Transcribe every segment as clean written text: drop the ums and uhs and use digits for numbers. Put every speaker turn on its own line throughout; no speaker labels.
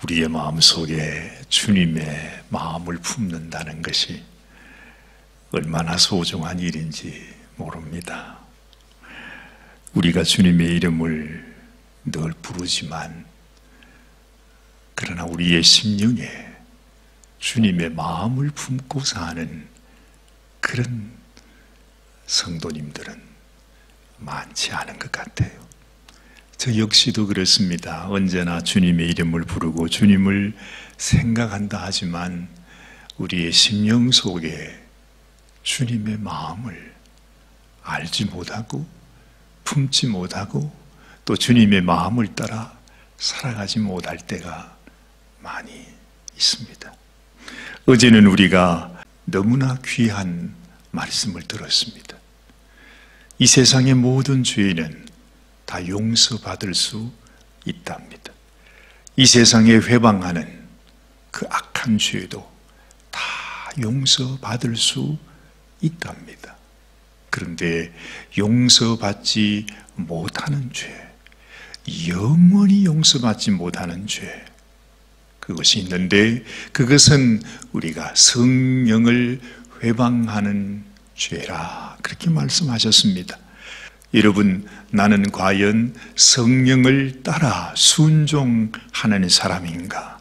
우리의 마음속에 주님의 마음을 품는다는 것이 얼마나 소중한 일인지 모릅니다. 우리가 주님의 이름을 늘 부르지만 그러나 우리의 심령에 주님의 마음을 품고 사는 그런 성도님들은 많지 않은 것 같아요. 저 역시도 그렇습니다. 언제나 주님의 이름을 부르고 주님을 생각한다 하지만 우리의 심령 속에 주님의 마음을 알지 못하고 품지 못하고 또 주님의 마음을 따라 살아가지 못할 때가 많이 있습니다. 어제는 우리가 너무나 귀한 말씀을 들었습니다. 이 세상의 모든 죄는 다 용서받을 수 있답니다. 이 세상에 회방하는 그 악한 죄도 다 용서받을 수 있답니다. 그런데 용서받지 못하는 죄, 영원히 용서받지 못하는 죄, 그것이 있는데 그것은 우리가 성령을 회방하는 죄라 그렇게 말씀하셨습니다. 여러분, 나는 과연 성령을 따라 순종하는 사람인가?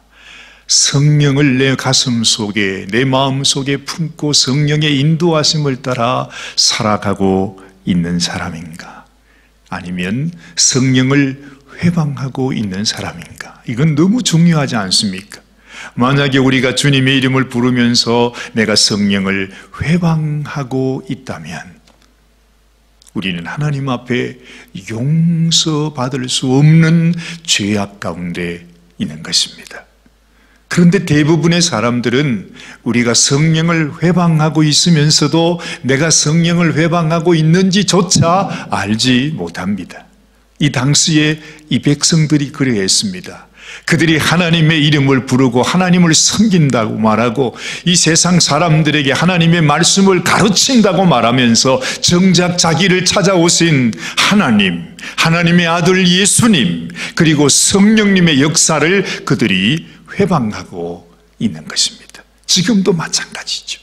성령을 내 가슴 속에, 내 마음 속에 품고 성령의 인도하심을 따라 살아가고 있는 사람인가? 아니면 성령을 회방하고 있는 사람인가? 이건 너무 중요하지 않습니까? 만약에 우리가 주님의 이름을 부르면서 내가 성령을 회방하고 있다면 우리는 하나님 앞에 용서받을 수 없는 죄악 가운데 있는 것입니다. 그런데 대부분의 사람들은 우리가 성령을 회방하고 있으면서도 내가 성령을 회방하고 있는지조차 알지 못합니다. 이 당시에 이 백성들이 그러했습니다. 그들이 하나님의 이름을 부르고 하나님을 섬긴다고 말하고 이 세상 사람들에게 하나님의 말씀을 가르친다고 말하면서 정작 자기를 찾아오신 하나님, 하나님의 아들 예수님, 그리고 성령님의 역사를 그들이 회방하고 있는 것입니다. 지금도 마찬가지죠.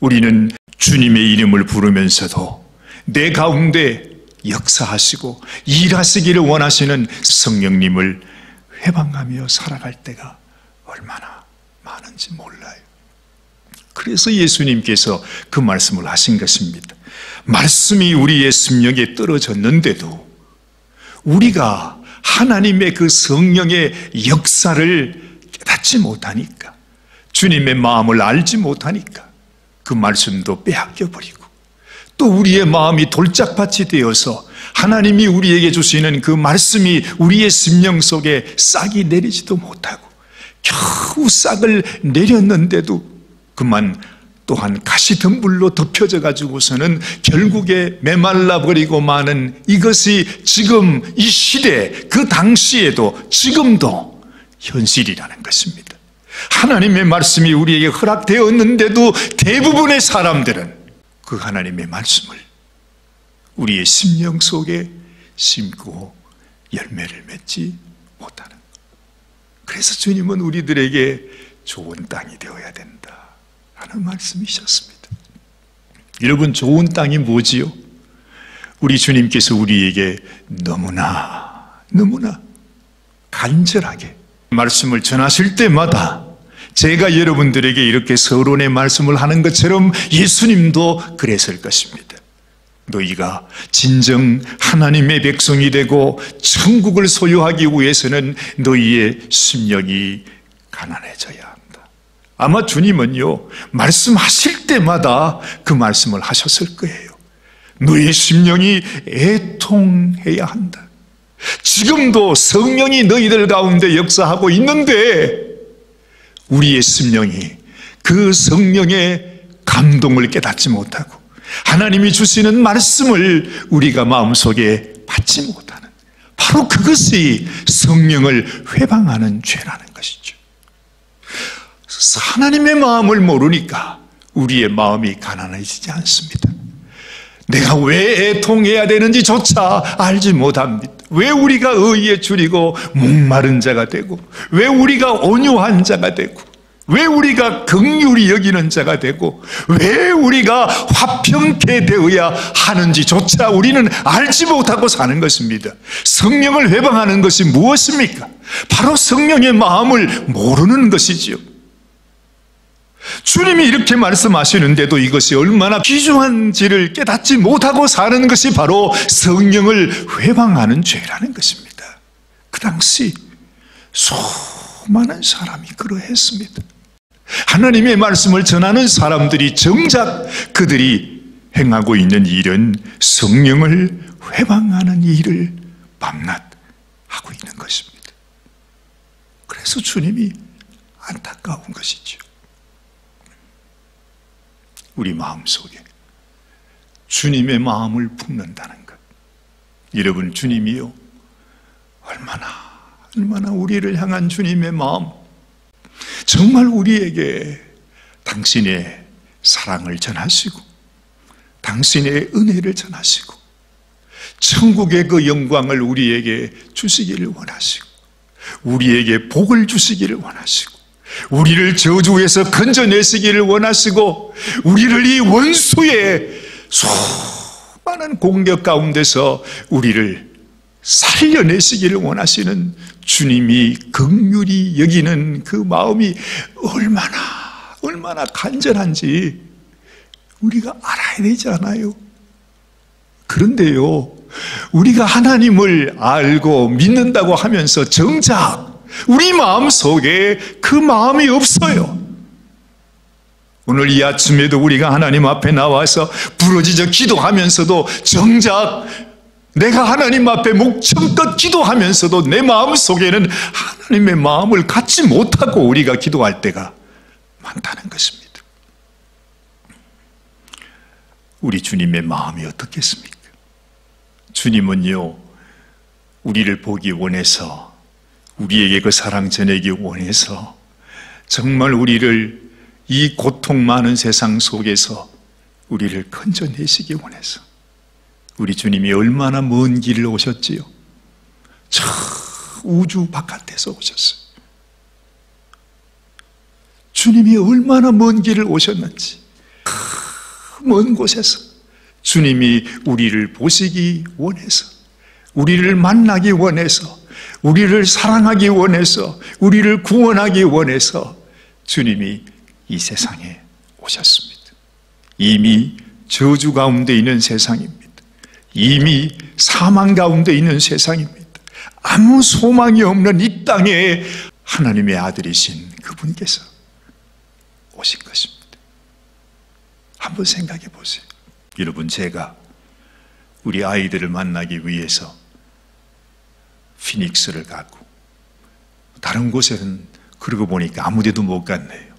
우리는 주님의 이름을 부르면서도 내 가운데 역사하시고 일하시기를 원하시는 성령님을 회방하며 살아갈 때가 얼마나 많은지 몰라요. 그래서 예수님께서 그 말씀을 하신 것입니다. 말씀이 우리의 심령에 떨어졌는데도 우리가 하나님의 그 성령의 역사를 깨닫지 못하니까, 주님의 마음을 알지 못하니까 그 말씀도 빼앗겨버리고 또 우리의 마음이 돌짝밭이 되어서 하나님이 우리에게 주시는 그 말씀이 우리의 심령 속에 싹이 내리지도 못하고 겨우 싹을 내렸는데도 그만 또한 가시덤불로 덮여져 가지고서는 결국에 메말라 버리고 마는 이것이 지금 이 시대 그 당시에도 지금도 현실이라는 것입니다. 하나님의 말씀이 우리에게 허락되었는데도 대부분의 사람들은 그 하나님의 말씀을 우리의 심령 속에 심고 열매를 맺지 못하는 것. 그래서 주님은 우리들에게 좋은 땅이 되어야 된다 하는 말씀이셨습니다. 여러분, 좋은 땅이 뭐지요? 우리 주님께서 우리에게 너무나 간절하게 말씀을 전하실 때마다 제가 여러분들에게 이렇게 서론의 말씀을 하는 것처럼 예수님도 그랬을 것입니다. 너희가 진정 하나님의 백성이 되고 천국을 소유하기 위해서는 너희의 심령이 가난해져야 한다. 아마 주님은요, 말씀하실 때마다 그 말씀을 하셨을 거예요. 너희의 심령이 애통해야 한다. 지금도 성령이 너희들 가운데 역사하고 있는데 우리의 심령이 그 성령의 감동을 깨닫지 못하고 하나님이 주시는 말씀을 우리가 마음속에 받지 못하는, 바로 그것이 성령을 회방하는 죄라는 것이죠. 하나님의 마음을 모르니까 우리의 마음이 가난해지지 않습니다. 내가 왜 애통해야 되는지조차 알지 못합니다. 왜 우리가 의에 줄이고 목마른 자가 되고, 왜 우리가 온유한 자가 되고, 왜 우리가 긍휼히 여기는 자가 되고, 왜 우리가 화평케 되어야 하는지조차 우리는 알지 못하고 사는 것입니다. 성령을 회방하는 것이 무엇입니까? 바로 성령의 마음을 모르는 것이지요. 주님이 이렇게 말씀하시는데도 이것이 얼마나 귀중한지를 깨닫지 못하고 사는 것이 바로 성령을 회방하는 죄라는 것입니다. 그 당시 수많은 사람이 그러했습니다. 하나님의 말씀을 전하는 사람들이 정작 그들이 행하고 있는 일은 성령을 회방하는 일을 밤낮 하고 있는 것입니다. 그래서 주님이 안타까운 것이죠. 우리 마음속에 주님의 마음을 품는다는 것. 여러분, 주님이요, 얼마나 우리를 향한 주님의 마음, 정말 우리에게 당신의 사랑을 전하시고 당신의 은혜를 전하시고 천국의 그 영광을 우리에게 주시기를 원하시고 우리에게 복을 주시기를 원하시고 우리를 저주에서 건져내시기를 원하시고 우리를 이 원수의 수많은 공격 가운데서 우리를 살려내시기를 원하시는 주님이 긍휼히 여기는 그 마음이 얼마나 간절한지 우리가 알아야 되지 않아요? 그런데요, 우리가 하나님을 알고 믿는다고 하면서 정작 우리 마음속에 그 마음이 없어요. 오늘 이 아침에도 우리가 하나님 앞에 나와서 부러지져 기도하면서도 정작 내가 하나님 앞에 목청껏 기도하면서도 내 마음속에는 하나님의 마음을 갖지 못하고 우리가 기도할 때가 많다는 것입니다. 우리 주님의 마음이 어떻겠습니까? 주님은요, 우리를 보기 원해서, 우리에게 그 사랑 전하기 원해서 정말 우리를 이 고통 많은 세상 속에서 우리를 건져내시기 원해서 우리 주님이 얼마나 먼 길을 오셨지요? 저 우주 바깥에서 오셨어요. 주님이 얼마나 먼 길을 오셨는지, 먼 곳에서 주님이 우리를 보시기 원해서, 우리를 만나기 원해서, 우리를 사랑하기 원해서, 우리를 구원하기 원해서 주님이 이 세상에 오셨습니다. 이미 저주 가운데 있는 세상입니다. 이미 사망 가운데 있는 세상입니다. 아무 소망이 없는 이 땅에 하나님의 아들이신 그분께서 오신 것입니다. 한번 생각해 보세요. 여러분, 제가 우리 아이들을 만나기 위해서 피닉스를 가고 다른 곳에는 그러고 보니까 아무 데도 못 갔네요.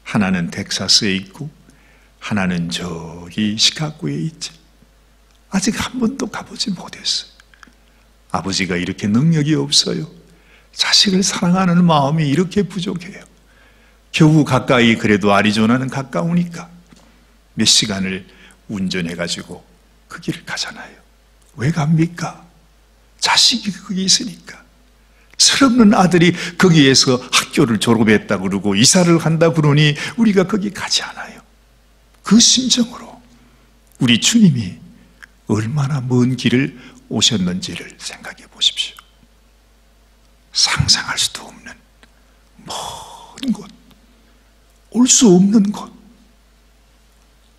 하나는 텍사스에 있고 하나는 저기 시카고에 있지. 아직 한 번도 가보지 못했어요. 아버지가 이렇게 능력이 없어요. 자식을 사랑하는 마음이 이렇게 부족해요. 겨우 가까이, 그래도 아리조나는 가까우니까 몇 시간을 운전해가지고 그 길을 가잖아요. 왜 갑니까? 자식이 거기 있으니까. 철없는 아들이 거기에서 학교를 졸업했다 그러고 이사를 한다 그러니 우리가 거기 가지 않아요. 그 심정으로 우리 주님이 얼마나 먼 길을 오셨는지를 생각해 보십시오. 상상할 수도 없는 먼 곳, 올 수 없는 곳,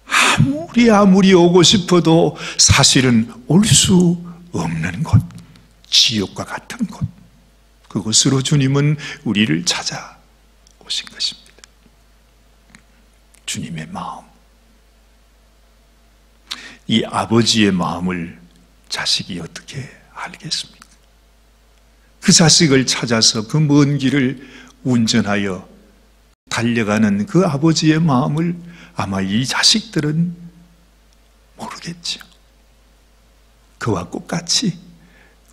아무리 오고 싶어도 사실은 올 수 없는 곳, 지옥과 같은 곳, 그곳으로 주님은 우리를 찾아오신 것입니다. 주님의 마음, 이 아버지의 마음을 자식이 어떻게 알겠습니까? 그 자식을 찾아서 그 먼 길을 운전하여 달려가는 그 아버지의 마음을 아마 이 자식들은 모르겠죠. 그와 똑같이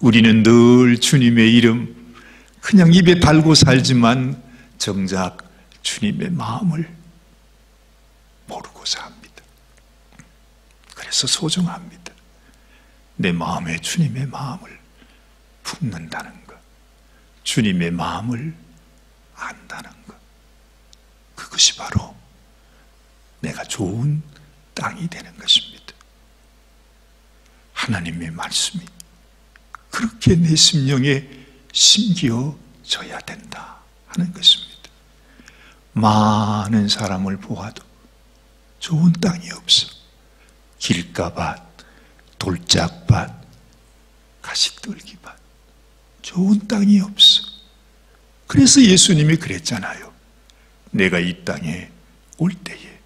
우리는 늘 주님의 이름 그냥 입에 달고 살지만 정작 주님의 마음을 모르고 삽니다. 그래서 소중합니다. 내 마음에 주님의 마음을 품는다는 것, 주님의 마음을 안다는 것, 그것이 바로 내가 좋은 땅이 되는 것입니다. 하나님의 말씀이 그렇게 내 심령에 심기어져야 된다 하는 것입니다. 많은 사람을 보아도 좋은 땅이 없어. 길가밭, 돌짝밭, 가시떨기밭, 좋은 땅이 없어. 그래서 예수님이 그랬잖아요. 내가 이 땅에 올 때에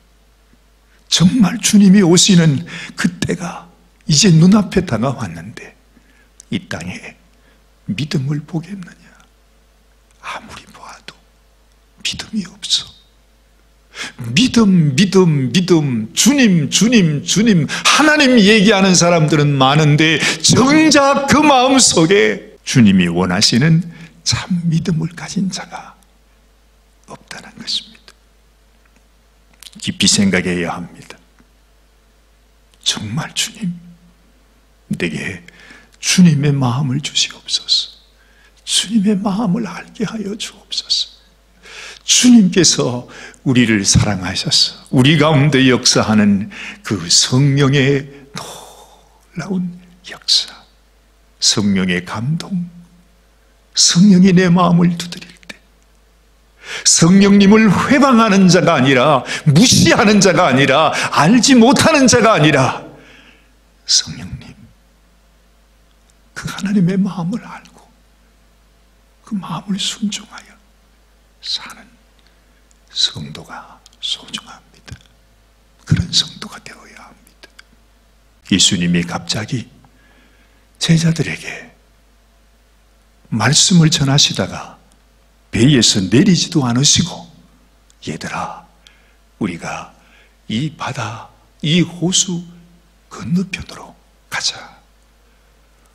정말 주님이 오시는 그때가 이제 눈앞에 다가왔는데 이 땅에 믿음을 보겠느냐? 아무리 보아도 믿음이 없어. 믿음, 주님 하나님 얘기하는 사람들은 많은데 정작 그 마음속에 주님이 원하시는 참 믿음을 가진 자가 없다는 것입니다. 깊이 생각해야 합니다. 정말 주님, 내게 주님의 마음을 주시옵소서. 주님의 마음을 알게 하여 주옵소서. 주님께서 우리를 사랑하셔서 우리 가운데 역사하는 그 성령의 놀라운 역사, 성령의 감동, 성령이 내 마음을 두드릴 때 성령님을 회방하는 자가 아니라, 무시하는 자가 아니라, 알지 못하는 자가 아니라 성령님, 그 하나님의 마음을 알고 그 마음을 순종하여 사는 성도가 소중합니다. 그런 성도가 되어야 합니다. 예수님이 갑자기 제자들에게 말씀을 전하시다가 배에서 내리지도 않으시고, 얘들아, 우리가 이 바다, 이 호수 건너편으로 가자.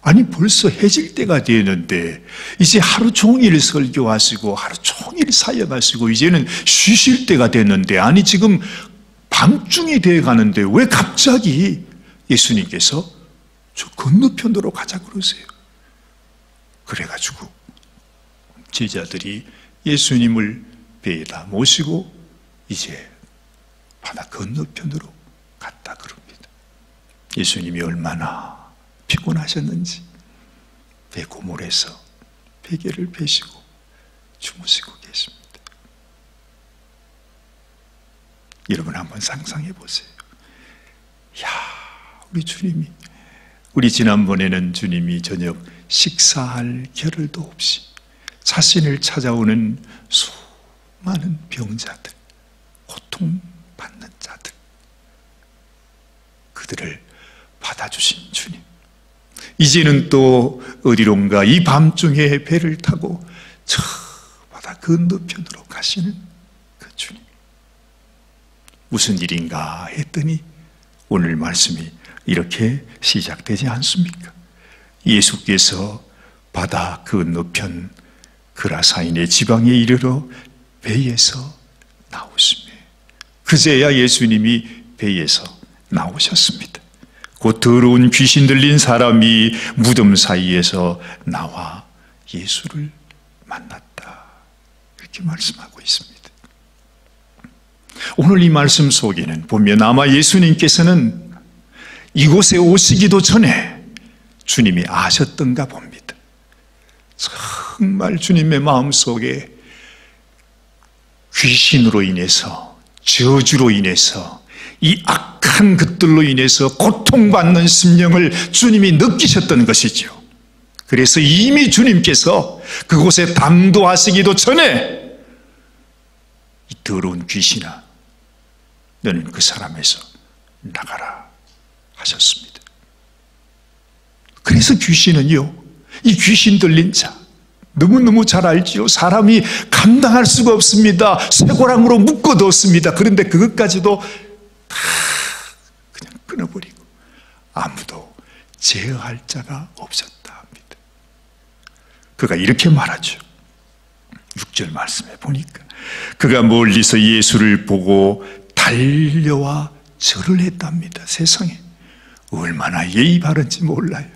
아니, 벌써 해질 때가 되었는데 이제 하루 종일 설교하시고 하루 종일 사역하시고 이제는 쉬실 때가 됐는데, 아니 지금 밤중이 되어 가는데 왜 갑자기 예수님께서 저 건너편으로 가자 그러세요? 그래가지고 제자들이 예수님을 배에다 모시고 이제 바다 건너편으로 갔다 그럽니다. 예수님이 얼마나 피곤하셨는지 배 고물에서 베개를 베시고 주무시고 계십니다. 여러분 한번 상상해 보세요. 야, 우리 주님이, 우리 지난번에는 주님이 저녁 식사할 겨를도 없이 자신을 찾아오는 수많은 병자들, 고통받는 자들, 그들을 받아주신 주님, 이제는 또 어디론가 이 밤중에 배를 타고 저 바다 건너편으로 가시는 그 주님, 무슨 일인가 했더니 오늘 말씀이 이렇게 시작되지 않습니까? 예수께서 바다 건너편 그라사인의 지방에 이르러 배에서 나오시며, 그제야 예수님이 배에서 나오셨습니다. 곧 더러운 귀신 들린 사람이 무덤 사이에서 나와 예수를 만났다, 이렇게 말씀하고 있습니다. 오늘 이 말씀 속에는 보면 아마 예수님께서는 이곳에 오시기도 전에 주님이 아셨던가 봅니다. 정말 주님의 마음속에 귀신으로 인해서, 저주로 인해서, 이 악한 것들로 인해서 고통받는 심령을 주님이 느끼셨던 것이죠. 그래서 이미 주님께서 그곳에 당도하시기도 전에 이 더러운 귀신아, 너는 그 사람에서 나가라 하셨습니다. 그래서 귀신은요, 이 귀신 들린 자 너무너무 잘 알지요. 사람이 감당할 수가 없습니다. 쇠고랑으로 묶어뒀습니다. 그런데 그것까지도 다 그냥 끊어버리고 아무도 제어할 자가 없었다 합니다. 그가 이렇게 말하죠. 6절 말씀에 보니까 그가 멀리서 예수를 보고 달려와 절을 했답니다. 세상에 얼마나 예의 바른지 몰라요.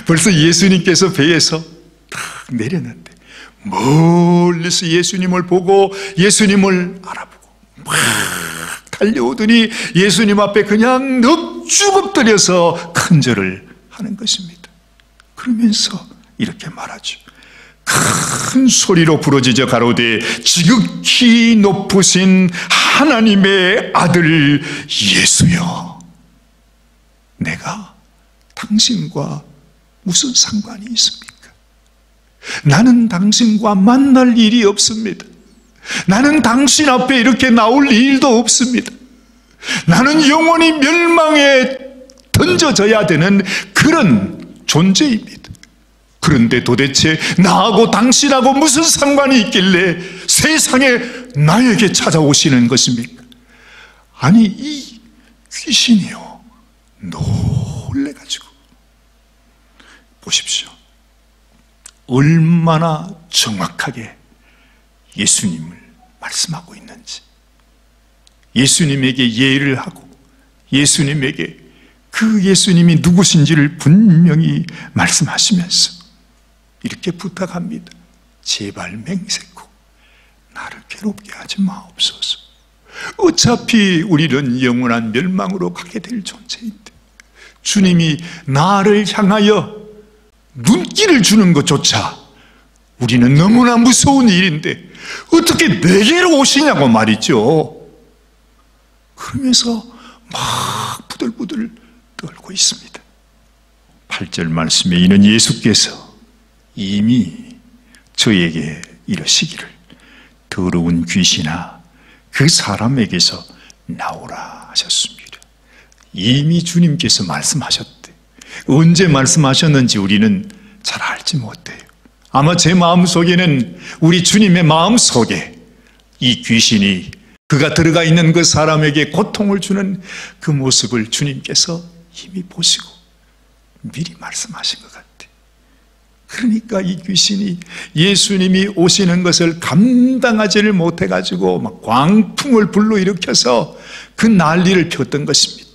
벌써 예수님께서 배에서 딱 내렸는데 멀리서 예수님을 보고 예수님을 알아보고 막 달려오더니 예수님 앞에 그냥 넙죽 엎드려서 큰절을 하는 것입니다. 그러면서 이렇게 말하죠. 큰 소리로 부르짖어 가로되 지극히 높으신 하나님의 아들 예수여, 내가 당신과 무슨 상관이 있습니까? 나는 당신과 만날 일이 없습니다. 나는 당신 앞에 이렇게 나올 일도 없습니다. 나는 영원히 멸망에 던져져야 되는 그런 존재입니다. 그런데 도대체 나하고 당신하고 무슨 상관이 있길래 세상에 나에게 찾아오시는 것입니까? 아니, 이 귀신이요, 놀래가지고 보십시오. 얼마나 정확하게 예수님을 말씀하고 있는지, 예수님에게 예의를 하고 예수님에게 그 예수님이 누구신지를 분명히 말씀하시면서 이렇게 부탁합니다. 제발 맹세코 나를 괴롭게 하지 마옵소서. 어차피 우리는 영원한 멸망으로 가게 될 존재인데 주님이 나를 향하여 눈길을 주는 것조차 우리는 너무나 무서운 일인데 어떻게 내게로 오시냐고 말이죠. 그러면서 막 부들부들 떨고 있습니다. 8절 말씀에 이는 예수께서 이미 저에게 이러시기를 더러운 귀신아 그 사람에게서 나오라 하셨습니다. 이미 주님께서 말씀하셨대. 언제 말씀하셨는지 우리는 잘 알지 못해요. 아마 제 마음속에는 우리 주님의 마음속에 이 귀신이 그가 들어가 있는 그 사람에게 고통을 주는 그 모습을 주님께서 이미 보시고 미리 말씀하신 것 같아요. 그러니까 이 귀신이 예수님이 오시는 것을 감당하지를 못해가지고 막 광풍을 불러일으켜서 그 난리를 폈던 것입니다.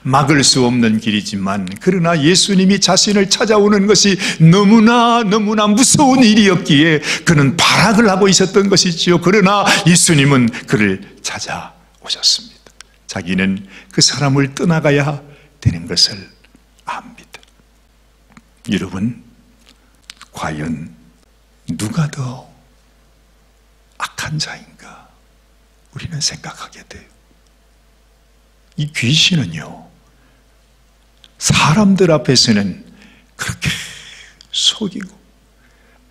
막을 수 없는 길이지만 그러나 예수님이 자신을 찾아오는 것이 너무나 무서운 일이었기에 그는 발악을 하고 있었던 것이지요. 그러나 예수님은 그를 찾아오셨습니다. 자기는 그 사람을 떠나가야 되는 것을 압니다. 여러분, 과연 누가 더 악한 자인가 우리는 생각하게 돼요. 이 귀신은요, 사람들 앞에서는 그렇게 속이고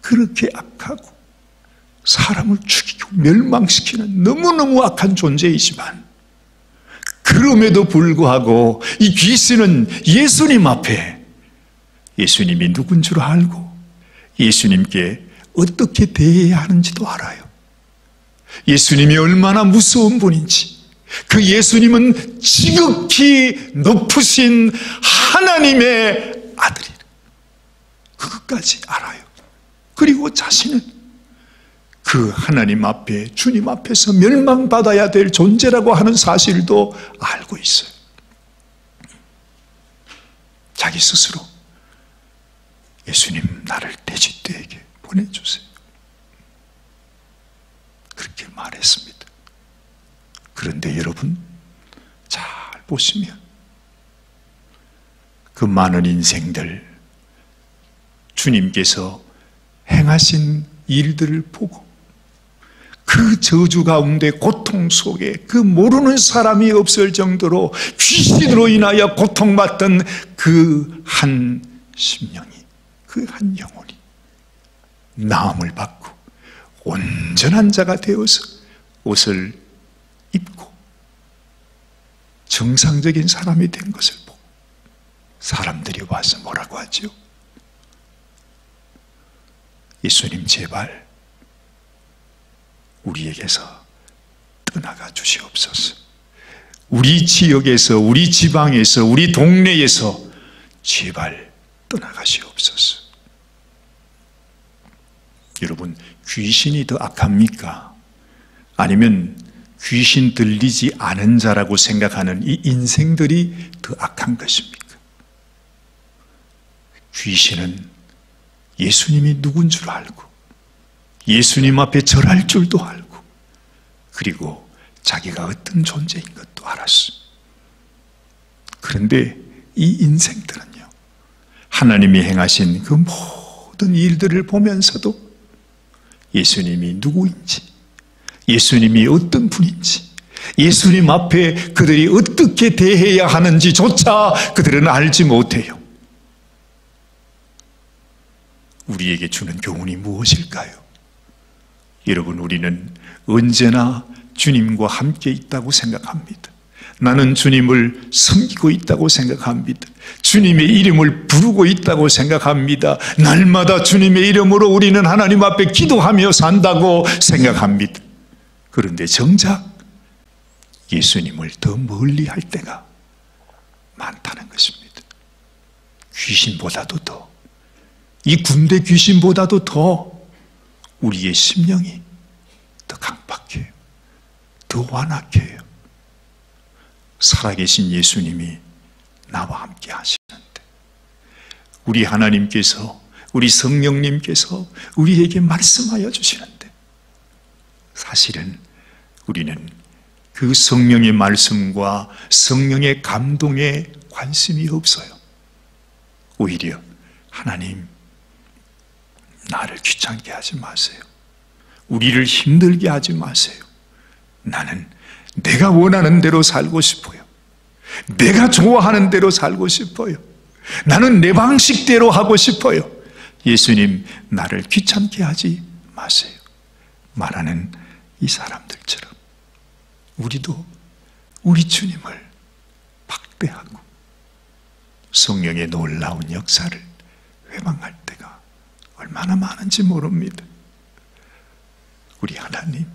그렇게 악하고 사람을 죽이고 멸망시키는 너무너무 악한 존재이지만 그럼에도 불구하고 이 귀신은 예수님 앞에 예수님이 누군 줄 알고 예수님께 어떻게 대해야 하는지도 알아요. 예수님이 얼마나 무서운 분인지, 그 예수님은 지극히 높으신 하나님의 아들이라 그것까지 알아요. 그리고 자신은 그 하나님 앞에, 주님 앞에서 멸망받아야 될 존재라고 하는 사실도 알고 있어요. 자기 스스로 예수님, 나를 돼지떼에게 보내주세요, 그렇게 말했습니다. 그런데 여러분, 잘 보시면 그 많은 인생들, 주님께서 행하신 일들을 보고 그 저주 가운데 고통 속에 그 모르는 사람이 없을 정도로 귀신으로 인하여 고통받던 그 한 심령이, 그 한 영혼이 나음을 받고 온전한 자가 되어서 옷을 입고 정상적인 사람이 된 것을 보고 사람들이 와서 뭐라고 하죠? 예수님, 제발 우리에게서 떠나가 주시옵소서. 우리 지역에서, 우리 지방에서, 우리 동네에서 제발 떠나가시옵소서. 여러분, 귀신이 더 악합니까? 아니면 귀신 들리지 않은 자라고 생각하는 이 인생들이 더 악한 것입니까? 귀신은 예수님이 누군 줄 알고 예수님 앞에 절할 줄도 알고 그리고 자기가 어떤 존재인 것도 알았어. 그런데 이 인생들은요, 하나님이 행하신 그 모든 일들을 보면서도 예수님이 누구인지, 예수님이 어떤 분인지, 예수님 앞에 그들이 어떻게 대해야 하는지조차 그들은 알지 못해요. 우리에게 주는 교훈이 무엇일까요? 여러분, 우리는 언제나 주님과 함께 있다고 생각합니다. 나는 주님을 섬기고 있다고 생각합니다. 주님의 이름을 부르고 있다고 생각합니다. 날마다 주님의 이름으로 우리는 하나님 앞에 기도하며 산다고 생각합니다. 그런데 정작 예수님을 더 멀리 할 때가 많다는 것입니다. 귀신보다도 더, 이 군대 귀신보다도 더 우리의 심령이 더 강박해요. 더 완악해요. 살아계신 예수님이 나와 함께 하시는데, 우리 하나님께서, 우리 성령님께서 우리에게 말씀하여 주시는데, 사실은 우리는 그 성령의 말씀과 성령의 감동에 관심이 없어요. 오히려 하나님, 나를 귀찮게 하지 마세요. 우리를 힘들게 하지 마세요. 나는 내가 원하는 대로 살고 싶어요. 내가 좋아하는 대로 살고 싶어요. 나는 내 방식대로 하고 싶어요. 예수님, 나를 귀찮게 하지 마세요. 말하는 이 사람들처럼 우리도 우리 주님을 박대하고 성령의 놀라운 역사를 회방할 때가 얼마나 많은지 모릅니다. 우리 하나님,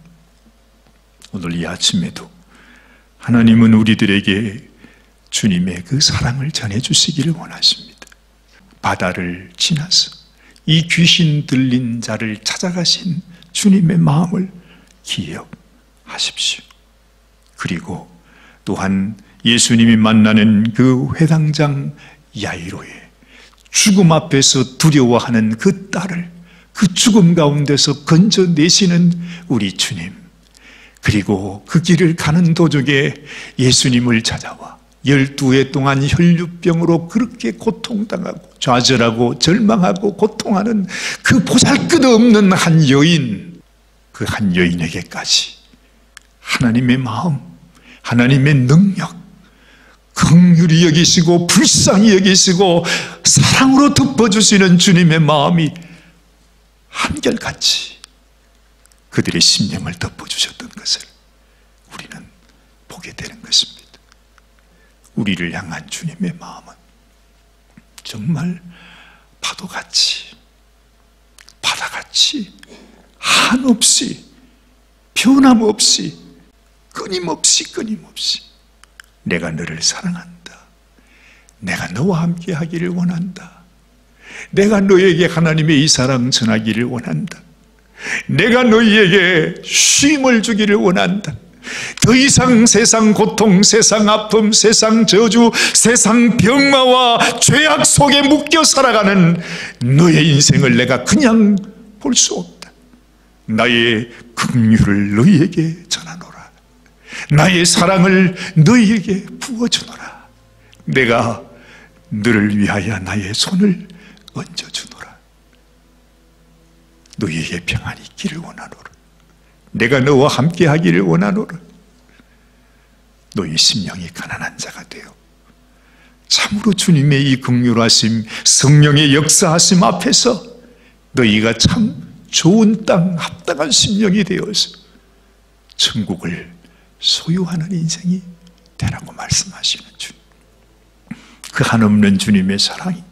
오늘 이 아침에도 하나님은 우리들에게 주님의 그 사랑을 전해주시기를 원하십니다. 바다를 지나서 이 귀신 들린 자를 찾아가신 주님의 마음을 기억하십시오. 그리고 또한 예수님이 만나는 그 회당장 야이로의 죽음 앞에서 두려워하는 그 딸을 그 죽음 가운데서 건져내시는 우리 주님, 그리고 그 길을 가는 도중에 예수님을 찾아와 12해 동안 혈류병으로 그렇게 고통당하고 좌절하고 절망하고 고통하는 그 보잘것없는 한 여인, 그 한 여인에게까지 하나님의 마음, 하나님의 능력, 긍휼히 여기시고 불쌍히 여기시고 사랑으로 덮어주시는 주님의 마음이 한결같이 그들의 심령을 덮어주셨던 것을 우리는 보게 되는 것입니다. 우리를 향한 주님의 마음은 정말 파도같이, 바다같이 한없이, 변함없이, 끊임없이 내가 너를 사랑한다. 내가 너와 함께 하기를 원한다. 내가 너에게 하나님의 이 사랑 전하기를 원한다. 내가 너희에게 쉼을 주기를 원한다. 더 이상 세상 고통, 세상 아픔, 세상 저주, 세상 병마와 죄악 속에 묶여 살아가는 너의 인생을 내가 그냥 볼 수 없다. 나의 긍휼을 너희에게 전하노라. 나의 사랑을 너희에게 부어주노라. 내가 너를 위하여 나의 손을 얹어주노라. 너희에게 평안이 있기를 원하노라. 내가 너와 함께 하기를 원하노라. 너희 심령이 가난한 자가 되어 참으로 주님의 이 긍휼하심, 성령의 역사하심 앞에서 너희가 참 좋은 땅, 합당한 심령이 되어서 천국을 소유하는 인생이 되라고 말씀하시는 주님, 그 한없는 주님의 사랑이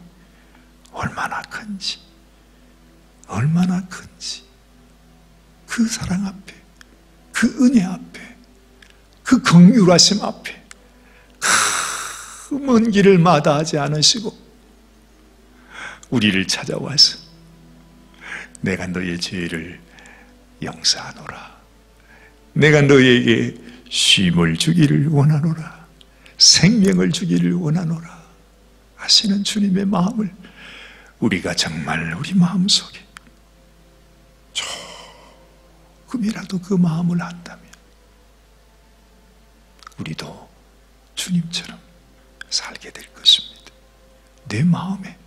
얼마나 큰지, 얼마나 큰지, 그 사랑 앞에, 그 은혜 앞에, 그 긍휼하심 앞에 그 먼 길을 마다하지 않으시고 우리를 찾아와서 내가 너의 죄를 용서하노라. 내가 너에게 쉼을 주기를 원하노라. 생명을 주기를 원하노라 하시는 주님의 마음을 우리가 정말 우리 마음속에 조금이라도 그 마음을 안다면 우리도 주님처럼 살게 될 것입니다. 내 마음에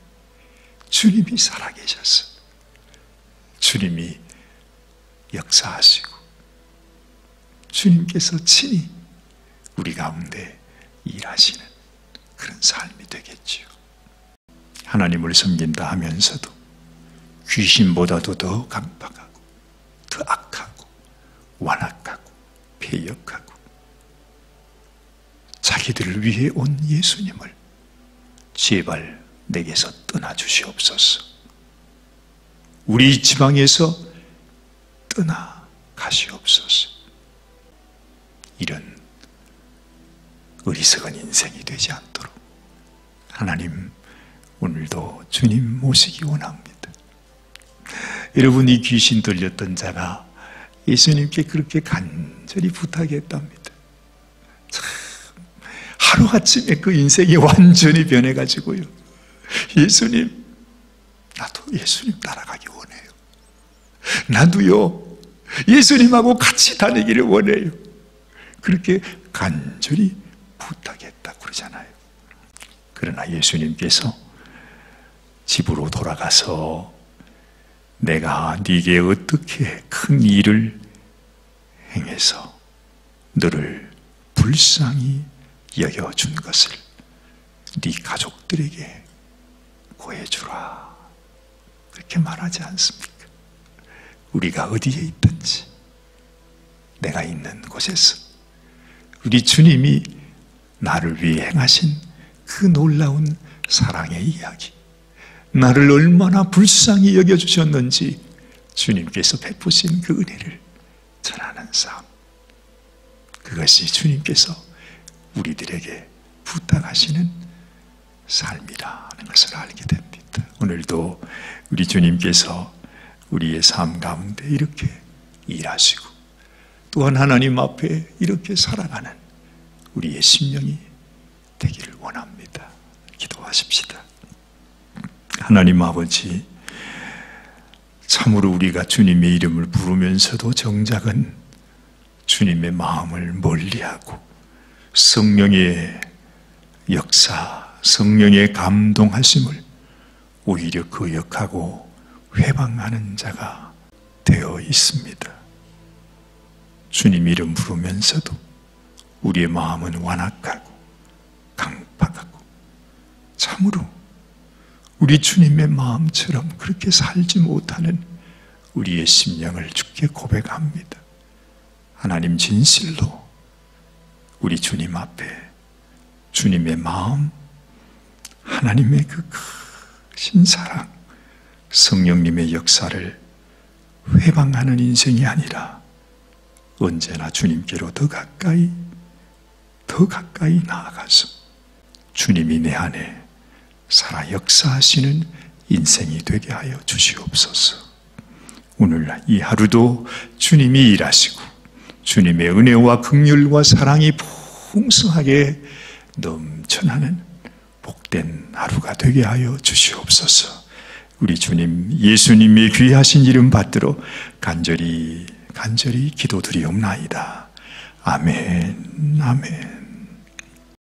주님이 살아계셔서 주님이 역사하시고 주님께서 친히 우리 가운데 일하시는 그런 삶이 되겠지요. 하나님을 섬긴다 하면서도 귀신보다도 더 강박하고 더 악하고 완악하고 패역하고 자기들을 위해 온 예수님을 제발 내게서 떠나주시옵소서. 우리 지방에서 떠나가시옵소서. 이런 어리석은 인생이 되지 않도록 하나님 오늘도 주님 모시기 원합니다. 여러분, 이 귀신 들렸던 자가 예수님께 그렇게 간절히 부탁했답니다. 참 하루아침에 그 인생이 완전히 변해가지고요, 예수님, 나도 예수님 따라가기 원해요. 나도요 예수님하고 같이 다니기를 원해요. 그렇게 간절히 부탁했다고 그러잖아요. 그러나 예수님께서 집으로 돌아가서 내가 네게 어떻게 큰 일을 행해서 너를 불쌍히 여겨준 것을 네 가족들에게 고해주라, 그렇게 말하지 않습니까? 우리가 어디에 있든지 내가 있는 곳에서 우리 주님이 나를 위해 행하신 그 놀라운 사랑의 이야기, 나를 얼마나 불쌍히 여겨주셨는지 주님께서 베푸신 그 은혜를 전하는 삶, 그것이 주님께서 우리들에게 부탁하시는 삶이라는 것을 알게 됩니다. 오늘도 우리 주님께서 우리의 삶 가운데 이렇게 일하시고 또한 하나님 앞에 이렇게 살아가는 우리의 심령이 되기를 원합니다. 기도하십시다. 하나님 아버지, 참으로 우리가 주님의 이름을 부르면서도 정작은 주님의 마음을 멀리하고 성령의 역사, 성령의 감동하심을 오히려 거역하고 회방하는 자가 되어 있습니다. 주님 이름 부르면서도 우리의 마음은 완악하고 강박하고 참으로 우리 주님의 마음처럼 그렇게 살지 못하는 우리의 심령을 주께 고백합니다. 하나님, 진실로 우리 주님 앞에 주님의 마음, 하나님의 그 크신 사랑, 성령님의 역사를 회방하는 인생이 아니라 언제나 주님께로 더 가까이 나아가서 주님이 내 안에 살아 역사하시는 인생이 되게 하여 주시옵소서. 오늘 이 하루도 주님이 일하시고 주님의 은혜와 긍휼과 사랑이 풍성하게 넘쳐나는 복된 하루가 되게 하여 주시옵소서. 우리 주님 예수님의 귀하신 이름 받들어 간절히 기도드리옵나이다. 아멘, 아멘.